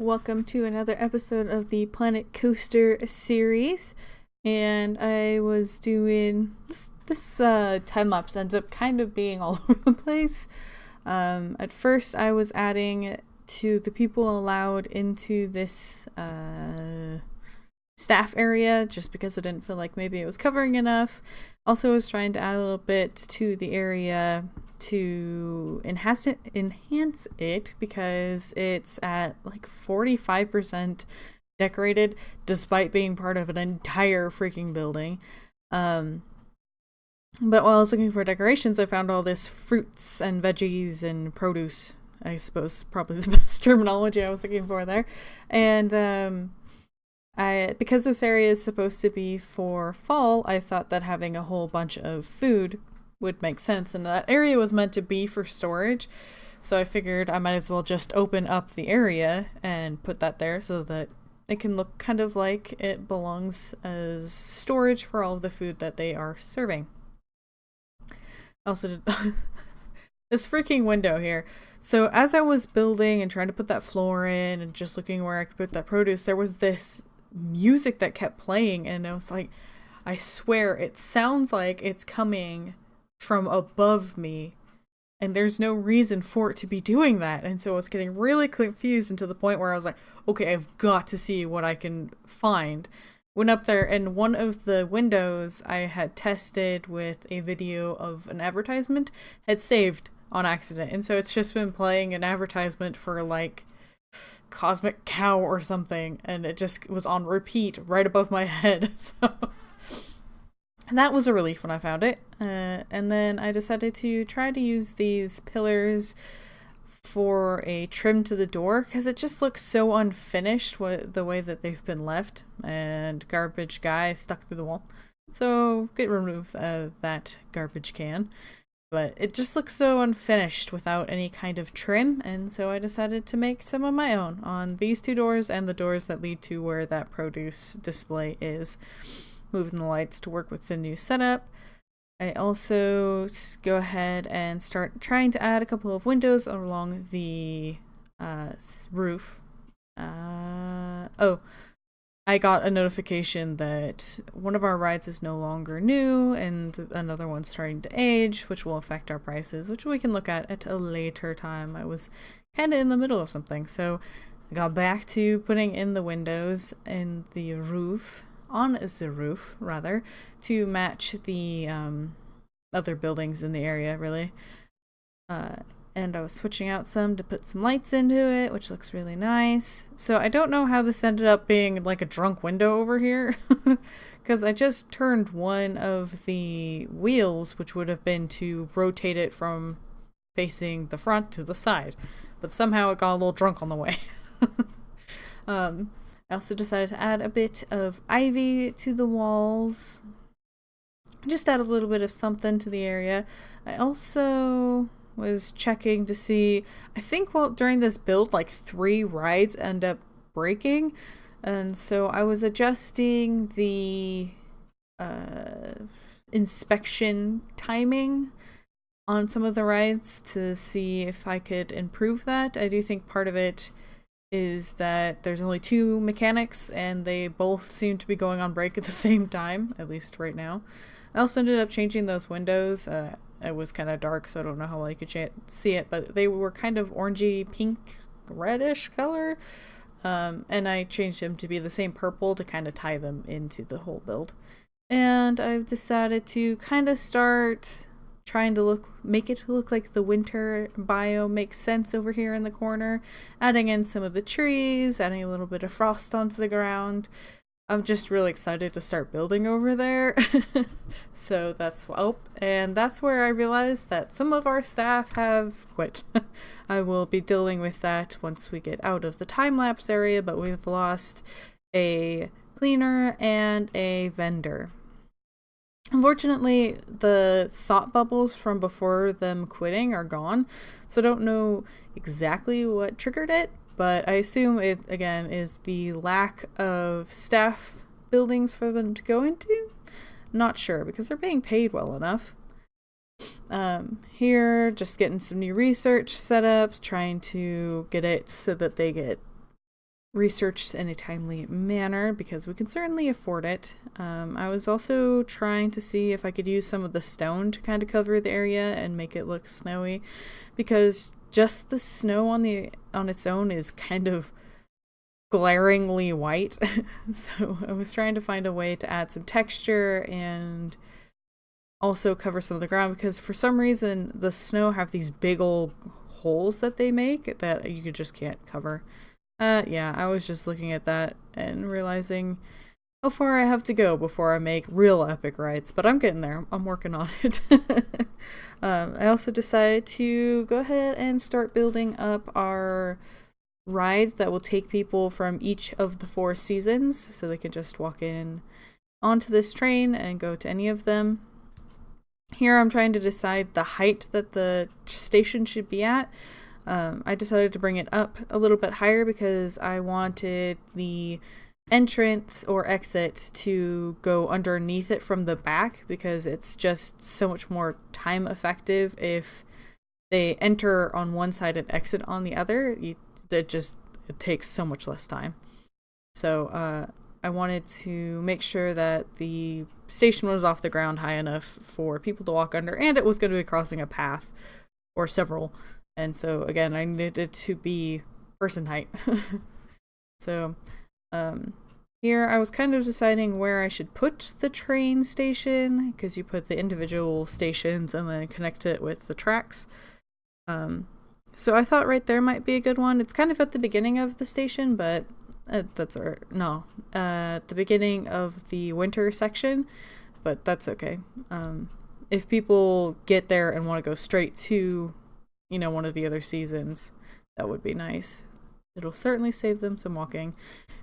Welcome to another episode of the Planet Coaster series. And I was doing this time lapse ends up kind of being all over the place. At first, I was adding to the people allowed into this staff area just because I didn't feel like maybe it was covering enough. Also, I was trying to add a little bit to the area to enhance it because it's at like 45% decorated despite being part of an entire freaking building. But while I was looking for decorations, I found all this fruits and veggies and produce, I suppose probably the best terminology I was looking for there. And because this area is supposed to be for fall, I thought that having a whole bunch of food would make sense, and that area was meant to be for storage, so I figured I might as well just open up the area and put that there so that it can look kind of like it belongs as storage for all of the food that they are serving. I also did this freaking window here. So as I was building and trying to put that floor in and just looking where I could put that produce, there was this music that kept playing, and I was like, I swear it sounds like it's coming from above me, and there's no reason for it to be doing that. And so I was getting really confused, and to the point where I was like, okay, I've got to see what I can find. Went up there, and one of the windows I had tested with a video of an advertisement had saved on accident, and so it's just been playing an advertisement for like Cosmic Cow or something, and it just was on repeat right above my head. So that was a relief when I found it. And then I decided to try to use these pillars for a trim to the door because it just looks so unfinished the way that they've been left, and garbage guy stuck through the wall. So get remove that garbage can. But it just looks so unfinished without any kind of trim, and so I decided to make some of my own on these two doors and the doors that lead to where that produce display is. Moving the lights to work with the new setup. I also go ahead and start trying to add a couple of windows along the roof. I got a notification that one of our rides is no longer new and another one's starting to age, which will affect our prices, which we can look at a later time. I was kind of in the middle of something, so I got back to putting in the windows and the roof, on the roof, rather, to match the other buildings in the area, really. And I was switching out some to put some lights into it, which looks really nice. So I don't know how this ended up being like a drunk window over here, because I just turned one of the wheels, which would have been to rotate it from facing the front to the side, but somehow it got a little drunk on the way. I also decided to add a bit of ivy to the walls. Just add a little bit of something to the area. I also was checking to see, I think during this build, like 3 rides end up breaking. And so I was adjusting the inspection timing on some of the rides to see if I could improve that. I do think part of it is that there's only 2 mechanics and they both seem to be going on break at the same time, at least right now. I also ended up changing those windows. It was kind of dark, so I don't know how well you could see it, but they were kind of orangey, pink, reddish color. And I changed them to be the same purple to kind of tie them into the whole build. And I've decided to kind of start trying to make it look like the winter biome makes sense over here in the corner, adding in some of the trees, adding a little bit of frost onto the ground. I'm just really excited to start building over there. So that's where I realized that some of our staff have quit. I will be dealing with that once we get out of the time-lapse area, but we've lost a cleaner and a vendor. Unfortunately, the thought bubbles from before them quitting are gone, so I don't know exactly what triggered it, but I assume it, again, is the lack of staff buildings for them to go into. Not sure, because they're being paid well enough. Here, just getting some new research set up, trying to get it so that they get researched in a timely manner because we can certainly afford it. I was also trying to see if I could use some of the stone to kind of cover the area and make it look snowy, because just the snow on its own is kind of glaringly white. So I was trying to find a way to add some texture and also cover some of the ground, because for some reason the snow have these big old holes that they make that you just can't cover. Yeah, I was just looking at that and realizing how far I have to go before I make real epic rides, but I'm getting there. I'm working on it. I also decided to go ahead and start building up our ride that will take people from each of the 4 seasons, so they can just walk in onto this train and go to any of them. Here I'm trying to decide the height that the station should be at. I decided to bring it up a little bit higher because I wanted the entrance or exit to go underneath it from the back, because it's just so much more time effective if they enter on one side and exit on the other. It takes so much less time. So I wanted to make sure that the station was off the ground high enough for people to walk under, and it was going to be crossing a path or several. And so again, I needed it to be person height. So here I was kind of deciding where I should put the train station, because you put the individual stations and then connect it with the tracks. So I thought right there might be a good one. It's kind of at the beginning of the station, but at the beginning of the winter section, but that's okay. If people get there and want to go straight to, one of the other seasons, that would be nice. It'll certainly save them some walking.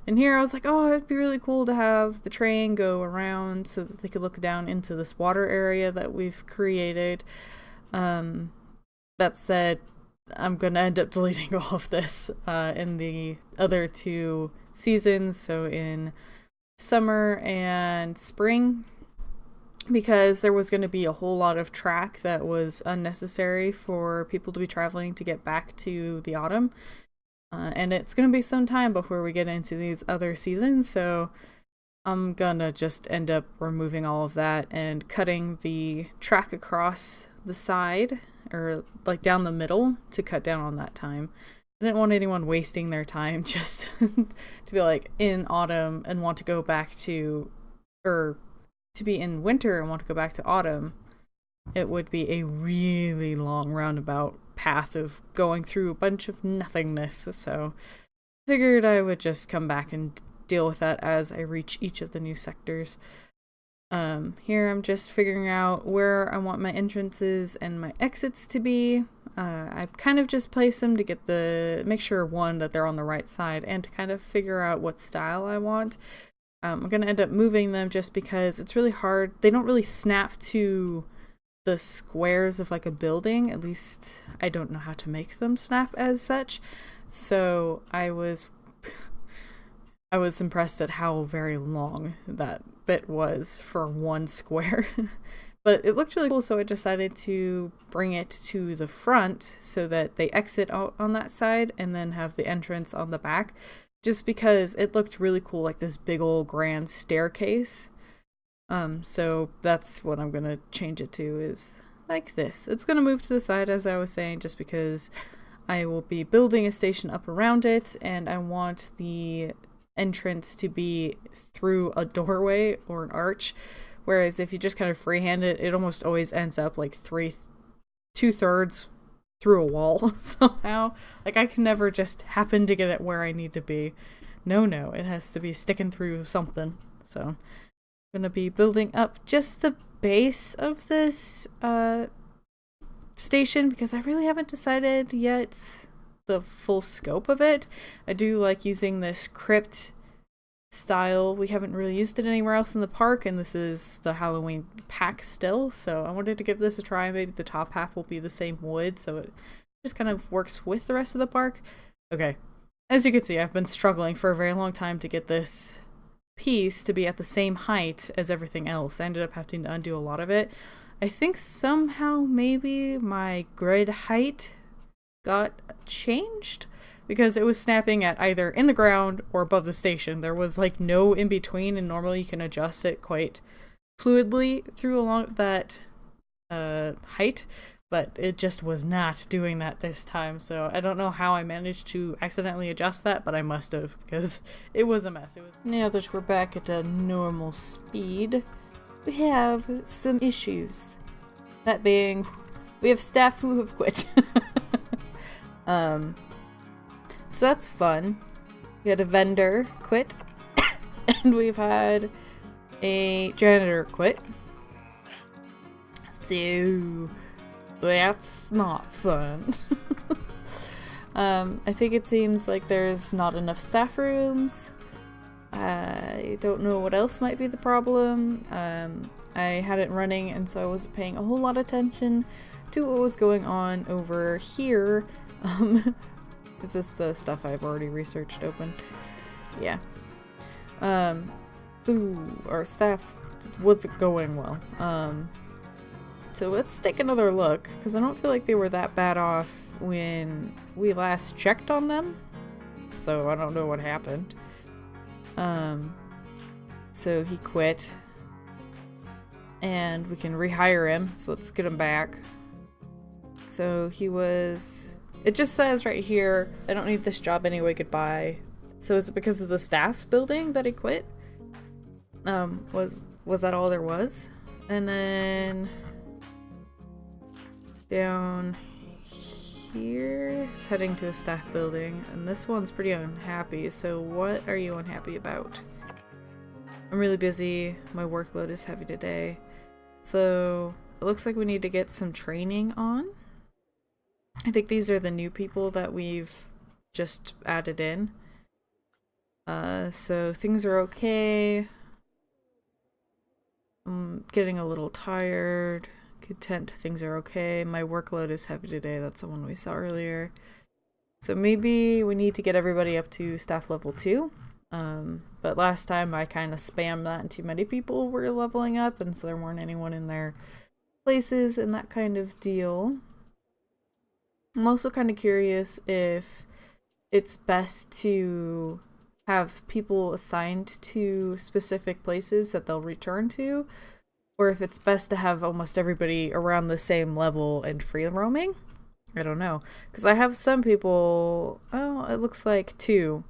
And here I was like, oh, it'd be really cool to have the train go around so that they could look down into this water area that we've created. That said, I'm going to end up deleting all of this in the other 2 seasons, so in summer and spring, because there was going to be a whole lot of track that was unnecessary for people to be traveling to get back to the autumn. And it's going to be some time before we get into these other seasons, so I'm going to just end up removing all of that and cutting the track across the side, or like down the middle, to cut down on that time. I didn't want anyone wasting their time just to be like in autumn and want to go back to, or to be in winter and want to go back to autumn. It would be a really long roundabout path of going through a bunch of nothingness, so I figured I would just come back and deal with that as I reach each of the new sectors. Here I'm just figuring out where I want my entrances and my exits to be. I kind of just place them to make sure, one, that they're on the right side, and to kind of figure out what style I want. I'm going to end up moving them just because it's really hard. They don't really snap to the squares of like a building. At least I don't know how to make them snap as such. So I was impressed at how very long that bit was for one square. But it looked really cool, so I decided to bring it to the front so that they exit out on that side and then have the entrance on the back, just because it looked really cool, like this big old grand staircase. So that's what I'm gonna change it to, is like this. It's gonna move to the side, as I was saying, just because I will be building a station up around it, and I want the entrance to be through a doorway or an arch, whereas if you just kind of freehand it, it almost always ends up like 2/3 through a wall somehow. Like, I can never just happen to get it where I need to be. No, it has to be sticking through something. So I'm gonna be building up just the base of this station, because I really haven't decided yet the full scope of it. I do like using this crypt style. We haven't really used it anywhere else in the park, and this is the Halloween pack still, so I wanted to give this a try. Maybe the top half will be the same wood, so it just kind of works with the rest of the park. Okay, as you can see, I've been struggling for a very long time to get this piece to be at the same height as everything else. I ended up having to undo a lot of it. I think somehow maybe my grid height got changed, because it was snapping at either in the ground or above the station. There was like no in between, and normally you can adjust it quite fluidly through along that height, but it just was not doing that this time. So I don't know how I managed to accidentally adjust that, but I must have, because it was a mess. Now that we're back at a normal speed, we have some issues. That being, we have staff who have quit. So that's fun. We had a vendor quit, and we've had a janitor quit. So that's not fun. I think it seems like there's not enough staff rooms. I don't know what else might be the problem. I had it running, and so I wasn't paying a whole lot of attention to what was going on over here. Is this the stuff I've already researched open? Yeah. Our staff wasn't going well. So let's take another look, because I don't feel like they were that bad off when we last checked on them. So I don't know what happened. So he quit. And we can rehire him, so let's get him back. So he was... It just says right here, I don't need this job anyway, goodbye. So is it because of the staff building that he quit? Was that all there was? And then... down here is heading to a staff building, and this one's pretty unhappy. So what are you unhappy about? I'm really busy. My workload is heavy today. So it looks like we need to get some training on. I think these are the new people that we've just added in. So things are okay. I'm getting a little tired. Content, things are okay. My workload is heavy today. That's the one we saw earlier. So maybe we need to get everybody up to staff level 2. But last time I kind of spammed that and too many people were leveling up, and so there weren't anyone in their places and that kind of deal. I'm also kind of curious if it's best to have people assigned to specific places that they'll return to, or if it's best to have almost everybody around the same level and free roaming. I don't know, because I have some people, oh, it looks like two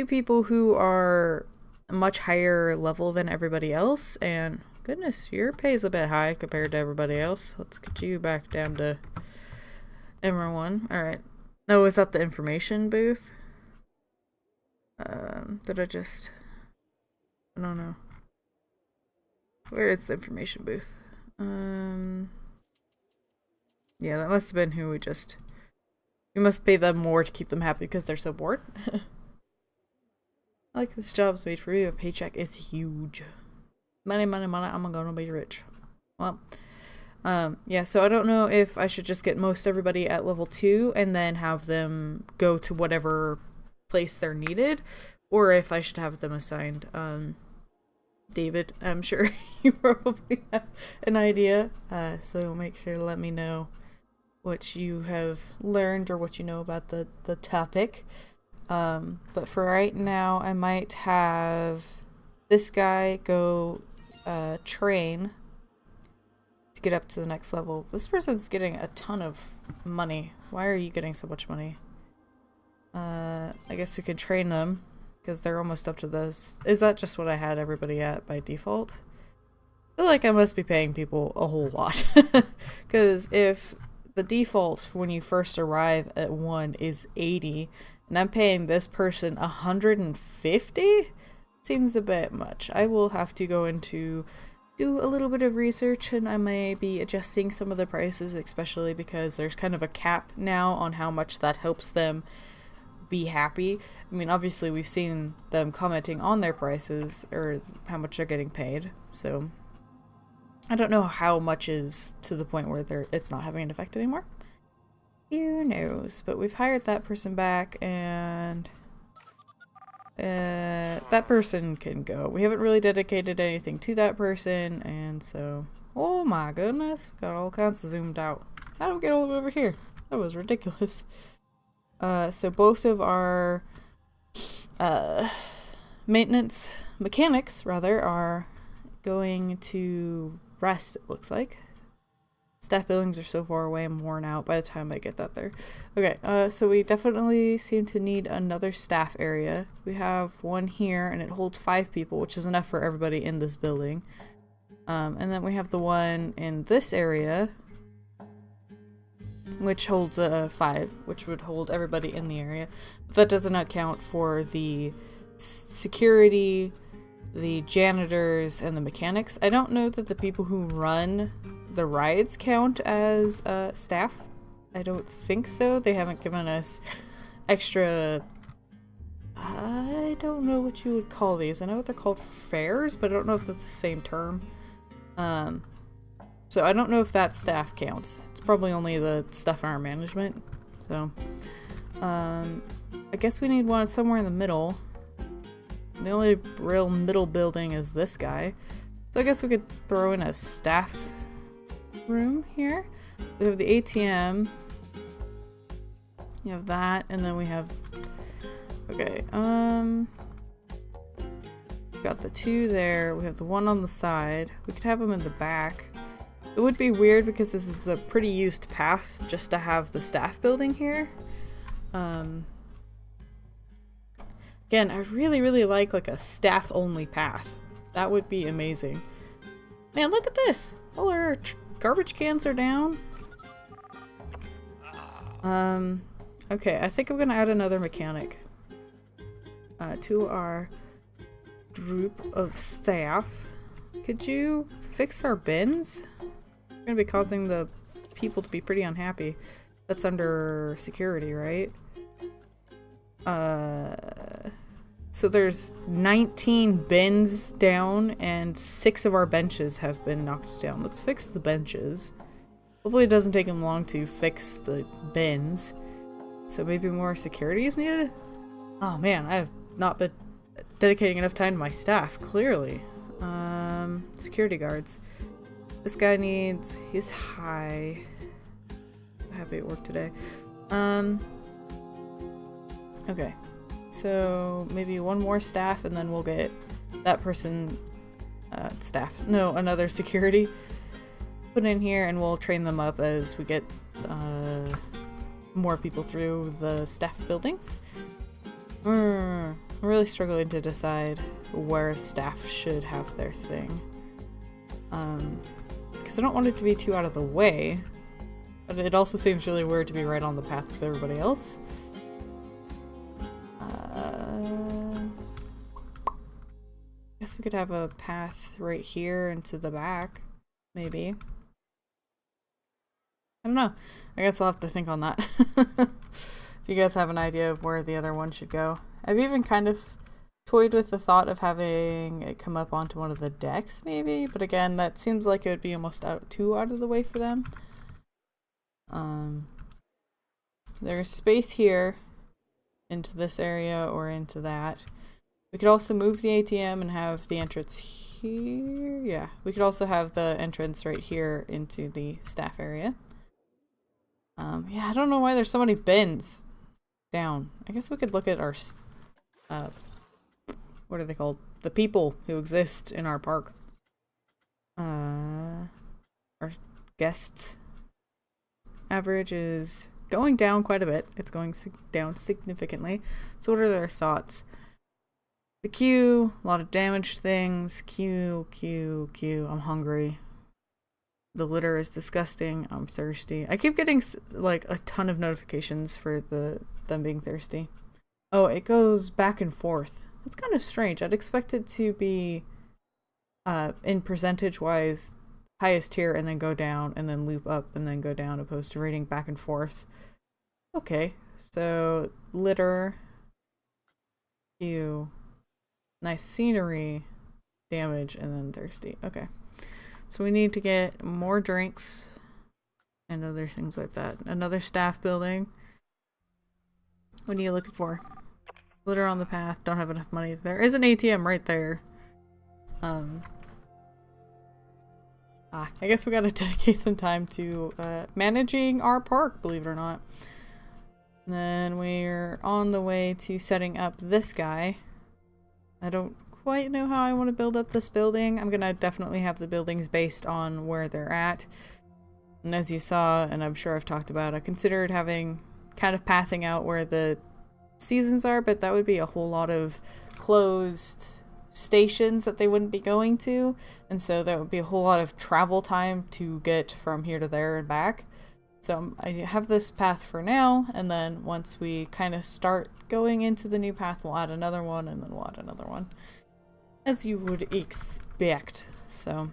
people who are much higher level than everybody else, and goodness, your pay is a bit high compared to everybody else. Let's get you back down to Emerald 1. Alright. Oh, is that the information booth? I don't know. Where is the information booth? Yeah, that must have been who we must pay them more to keep them happy because they're so bored. I like this job's made for you. A paycheck is huge. Money, money, money, I'm gonna be rich. Well, yeah, so I don't know if I should just get most everybody at level 2 and then have them go to whatever place they're needed, or if I should have them assigned. David, I'm sure you probably have an idea, so make sure to let me know what you have learned or what you know about the topic. But for right now, I might have this guy go train to get up to the next level. This person's getting a ton of money. Why are you getting so much money? I guess we can train them because they're almost up to this. Is that just what I had everybody at by default? I feel like I must be paying people a whole lot. Because if the default when you first arrive at 1 is 80, and I'm paying this person 150, seems a bit much. I will have to go into do a little bit of research, and I may be adjusting some of the prices, especially because there's kind of a cap now on how much that helps them be happy. I mean, obviously we've seen them commenting on their prices or how much they're getting paid, so I don't know how much is to the point where it's not having an effect anymore. Who knows? But we've hired that person back, and that person can go. We haven't really dedicated anything to that person, and so, oh my goodness, got all kinds of zoomed out. How do we get all the way over here? That was ridiculous. So both of our maintenance mechanics, rather, are going to rest, it looks like. Staff buildings are so far away, I'm worn out by the time I get that there. Okay, so we definitely seem to need another staff area. We have one here, and it holds 5 people, which is enough for everybody in this building. And then we have the one in this area, which holds 5, which would hold everybody in the area. But that doesn't account for the security, the janitors, and the mechanics. I don't know that the people who run the rides count as staff. I don't think so. They haven't given us extra... I don't know what you would call these. I know what they're called, fares, but I don't know if that's the same term. So I don't know if that staff counts. It's probably only the stuff in our management. So, I guess we need one somewhere in the middle. The only real middle building is this guy. So I guess we could throw in a staff room here. We have the ATM. You have that, and then we have... Okay, got the 2 there. We have the one on the side. We could have them in the back. It would be weird because this is a pretty used path just to have the staff building here. Again, I really like a staff-only path. That would be amazing. Man, look at this! All our garbage cans are down. Okay, I think I'm gonna add another mechanic to our group of staff. Could you fix our bins? We're gonna be causing the people to be pretty unhappy. That's under security, right? So there's 19 bins down and 6 of our benches have been knocked down. Let's fix the benches. Hopefully it doesn't take them long to fix the bins. So maybe more security is needed? Oh man, I have not been dedicating enough time to my staff, clearly. Security guards. This guy needs... he's high. I'm happy at work today. Okay. So maybe one more staff and then we'll get that person... staff. No, another security put in here and we'll train them up as we get more people through the staff buildings. I'm really struggling to decide where staff should have their thing. Because I don't want it to be too out of the way, but it also seems really weird to be right on the path with everybody else. Guess we could have a path right here into the back, maybe. I don't know. I guess I'll have to think on that. If you guys have an idea of where the other one should go. I've even kind of toyed with the thought of having it come up onto one of the decks, maybe. But again, that seems like it would be almost too out of the way for them. There's space here into this area or into that. We could also move the ATM and have the entrance here. Yeah, we could also have the entrance right here into the staff area. Yeah, I don't know why there's so many bins down. I guess we could look at our, what are they called? The people who exist in our park. Our guests average is going down quite a bit. It's going down significantly. So what are their thoughts? The queue, a lot of damaged things. Queue. I'm hungry. The litter is disgusting. I'm thirsty. I keep getting like a ton of notifications for them being thirsty. Oh, it goes back and forth. That's kind of strange. I'd expect it to be in percentage wise highest here and then go down and then loop up and then go down, opposed to reading back and forth. Okay, so litter, queue, nice scenery, damage, and then thirsty. Okay. So we need to get more drinks and other things like that. Another staff building. What are you looking for? Litter on the path. Don't have enough money. There is an ATM right there. I guess we gotta dedicate some time to managing our park, believe it or not. And then we're on the way to setting up this guy. I don't quite know how I want to build up this building. I'm gonna definitely have the buildings based on where they're at. And as you saw, and I'm sure I've talked about, I considered having kind of pathing out where the seasons are, but that would be a whole lot of closed stations that they wouldn't be going to, and so that would be a whole lot of travel time to get from here to there and back. So I have this path for now, and then once we kind of start going into the new path, we'll add another one, and then we'll add another one, as you would expect. So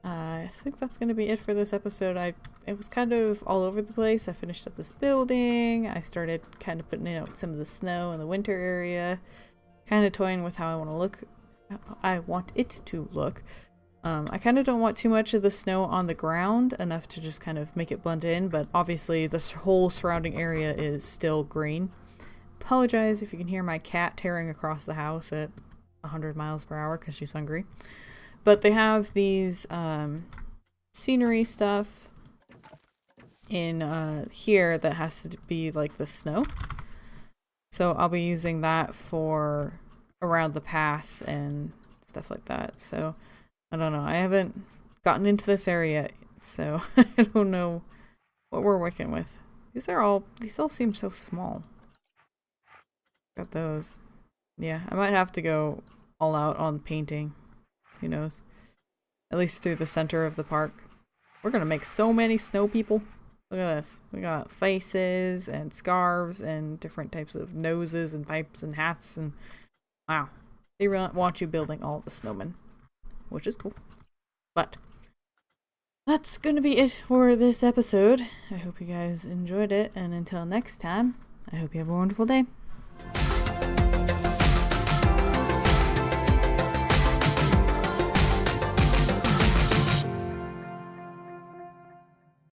I think that's going to be it for this episode. It was kind of all over the place. I finished up this building. I started kind of putting out some of the snow in the winter area, kind of toying with how I want it to look. I kind of don't want too much of the snow on the ground, enough to just kind of make it blend in, but obviously this whole surrounding area is still green. Apologize if you can hear my cat tearing across the house at 100 miles per hour because she's hungry. But they have these scenery stuff in here that has to be like the snow. So I'll be using that for around the path and stuff like that. So I don't know. I haven't gotten into this area yet, so I don't know what we're working with. These all seem so small. Got those. Yeah, I might have to go all out on painting. Who knows? At least through the center of the park. We're gonna make so many snow people. Look at this. We got faces and scarves and different types of noses and pipes and hats, and wow. They really want you building all the snowmen, which is cool. But that's gonna be it for this episode. I hope you guys enjoyed it, and until next time, I hope you have a wonderful day.